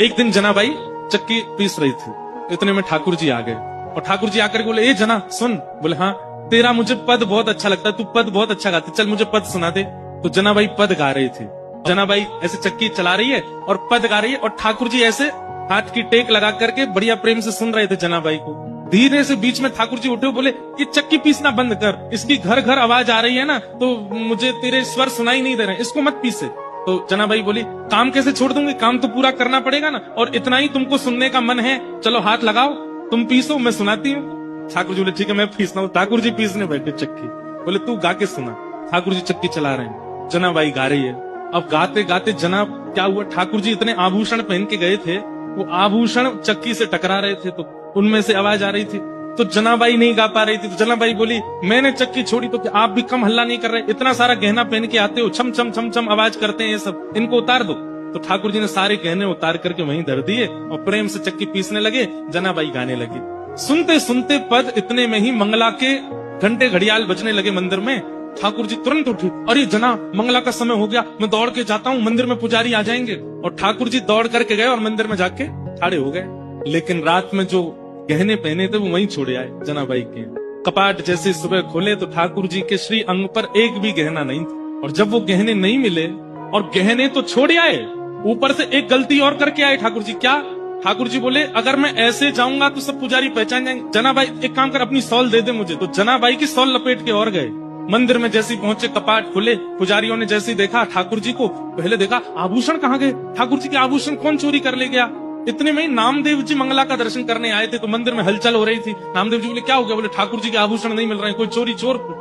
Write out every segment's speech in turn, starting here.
एक दिन जनाबाई चक्की पीस रही थी, इतने में ठाकुर जी आ गए और ठाकुर जी आकर बोले, ए जना सुन। बोले हाँ, तेरा मुझे पद बहुत अच्छा लगता है, तू पद बहुत अच्छा गाती, चल मुझे पद सुना दे। तो जनाबाई पद गा रही थी। जनाबाई ऐसे चक्की चला रही है और पद गा रही है और ठाकुर जी ऐसे हाथ की टेक लगा करके बढ़िया प्रेम से सुन रहे थे जनाबाई को। धीरे से बीच में ठाकुर जी उठे, बोले ये चक्की पीसना बंद कर, इसकी घर घर आवाज आ रही है ना, तो मुझे तेरे स्वर सुनाई नहीं दे रहे, इसको मत पीसे। तो जनाबाई बोली, काम कैसे छोड़ दूंगी, काम तो पूरा करना पड़ेगा ना, और इतना ही तुमको सुनने का मन है, चलो हाथ लगाओ, तुम पीसो, मैं सुनाती हूँ। ठाकुर जी बोले ठीक है मैं पीसता हूँ। ठाकुर जी पीसने बैठे चक्की, बोले तू गा के सुना। ठाकुर जी चक्की चला रहे हैं, जनाबाई गा रही है। अब गाते गाते जना क्या हुआ, ठाकुर जी इतने आभूषण पहन के गए थे, वो आभूषण चक्की से टकरा रहे थे, तो उनमें से आवाज आ रही थी। तो जनाबाई नहीं गा पा रही थी, तो जनाबाई बोली, मैंने चक्की छोड़ी तो क्या आप भी कम हल्ला नहीं कर रहे, इतना सारा गहना पहन के आते हो, छम छम छम छम आवाज करते हैं ये सब, इनको उतार दो। तो ठाकुर जी ने सारे गहने उतार करके वहीं धर दिए और प्रेम से चक्की पीसने लगे, जनाबाई गाने लगी। सुनते सुनते पद इतने में ही मंगला के घंटे घड़ियाल बजने लगे मंदिर में। ठाकुर जी तुरंत उठे, अरे जना मंगला का समय हो गया, मैं दौड़ के जाता हूँ, मंदिर में पुजारी आ जाएंगे। और ठाकुर जी दौड़ करके गए और मंदिर में जाके खड़े हो गए। लेकिन रात में जो गहने पहने थे वो वहीं छोड़े आए जनाबाई के। कपाट जैसे सुबह खोले तो ठाकुर जी के श्री अंग पर एक भी गहना नहीं था। और जब वो गहने नहीं मिले, और गहने तो छोड़े आए, ऊपर से एक गलती और करके आए ठाकुर जी। क्या? ठाकुर जी बोले, अगर मैं ऐसे जाऊंगा तो सब पुजारी पहचान जाएंगे, जनाबाई एक काम कर, अपनी सॉल दे दे मुझे। तो जनाबाई की सॉल लपेट के और गए। मंदिर में जैसे पहुंचे, कपाट खुले, पुजारियों ने जैसे देखा ठाकुर जी को, पहले देखा आभूषण कहाँ गए, ठाकुर जी के आभूषण कौन चोरी कर ले गया। इतने में ही नामदेव जी मंगला का दर्शन करने आए थे, तो मंदिर में हलचल हो रही थी। नामदेव जी बोले क्या हो गया, बोले ठाकुर जी के आभूषण नहीं मिल रहे हैं, कोई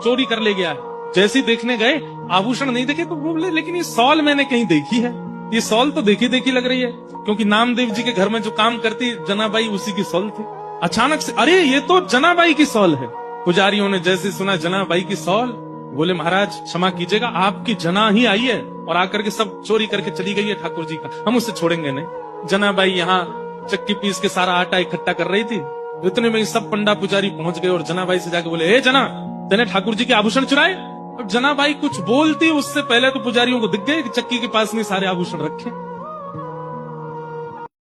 चोरी कर ले गया है। जैसे ही देखने गए, आभूषण नहीं देखे, तो बोले लेकिन ये सॉल मैंने कहीं देखी है, ये सॉल तो देखी देखी लग रही है, क्योंकि नामदेव जी के घर में जो काम करती जनाबाई उसी की सॉल थी। अचानक से अरे ये तो जनाबाई की सॉल है। पुजारियों ने जैसे सुना जनाबाई की सॉल, बोले महाराज क्षमा कीजिएगा, आपकी जना ही आई है और आकर के सब चोरी करके चली गई है ठाकुर जी का, हम उससे छोड़ेंगे नहीं। जनाबाई यहाँ चक्की पीस के सारा आटा इकट्ठा कर रही थी। इतने में सब पंडा पुजारी पहुंच गए और जनाबाई से जाके बोले, हे जना, तेने ठाकुर जी के आभूषण चुराए। और जनाबाई कुछ बोलती उससे पहले तो पुजारियों को दिख गए कि चक्की के पास में सारे आभूषण रखे।